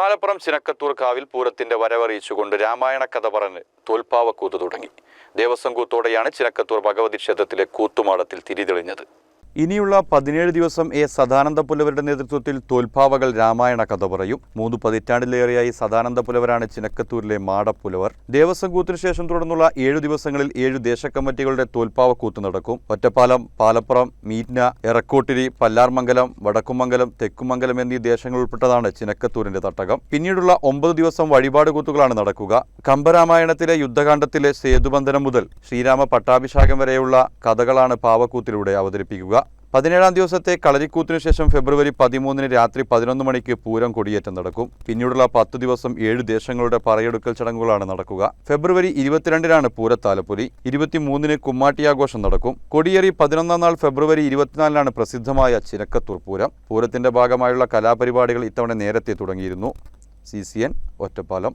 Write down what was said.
പാലപ്പുറം ചിനക്കത്തൂർ കാവിൽ പൂരത്തിന്റെ വരവറിയിച്ചുകൊണ്ട് രാമായണ കഥ പറഞ്ഞ് തോൽപ്പാവക്കൂത്ത് തുടങ്ങി. ദേവസ്വം കൂത്തോടെയാണ് ചിനക്കത്തൂർ ഭഗവതി ക്ഷേത്രത്തിലെ കൂത്തുമാടത്തിൽ തിരിതെളിഞ്ഞത്. ഇനിയുള്ള 17 ദിവസം സദാനന്ദ പുലവരുടെ നേതൃത്വത്തിൽ തോൽപ്പാവകൾ രാമായണ കഥ പറയും. 3 പതിറ്റാണ്ടിലേറെയായി സദാനന്ദ പുലവരാണ് ചിനക്കത്തൂരിലെ മാടപ്പുലവർ. ദേവസ്വം കൂത്തിനു ശേഷം തുടർന്നുള്ള 7 ദിവസങ്ങളിൽ 7 ദേശക്കമ്മിറ്റികളുടെ തോൽപ്പാവക്കൂത്ത് നടക്കും. ഒറ്റപ്പാലം, പാലപ്പുറം, മീറ്റ്ന, എറക്കോട്ടിരി, പല്ലാർമംഗലം, വടക്കുമംഗലം, തെക്കുമംഗലം എന്നീ ദേശങ്ങൾ ഉൾപ്പെട്ടതാണ് ചിനക്കത്തൂരിന്റെ തട്ടകം. പിന്നീടുള്ള 9 ദിവസം വഴിപാട് കൂത്തുകളാണ് നടക്കുക. കമ്പരാമായണത്തിലെ യുദ്ധകാണ്ഡത്തിലെ സേതുബന്ധനം മുതൽ ശ്രീരാമ പട്ടാഭിഷേകം വരെയുള്ള കഥകളാണ് പാവക്കൂത്തിലൂടെ അവതരിപ്പിക്കുക. 17-ാം ദിവസത്തെ കളരിക്കൂത്തിനു ശേഷം ഫെബ്രുവരി 13-ന് രാത്രി 11 മണിക്ക് പൂരം കൊടിയേറ്റം നടക്കും. പിന്നീടുള്ള 10 ദിവസം 7 ദേശങ്ങളുടെ പറയെടുക്കൽ ചടങ്ങുകളാണ് നടക്കുക. ഫെബ്രുവരി 22-നാണ് പൂരത്താലപ്പൊലി. 23-ന് കുമ്മാട്ടിയാഘോഷം നടക്കും. കൊടിയേറി 11-ാം നാൾ ഫെബ്രുവരി 24-നാണ് പ്രസിദ്ധമായ ചിനക്കത്തൂർ പൂരം. പൂരത്തിന്റെ ഭാഗമായുള്ള കലാപരിപാടികൾ ഇത്തവണ നേരത്തെ തുടങ്ങിയിരുന്നു. CCN ഒറ്റപ്പാലം.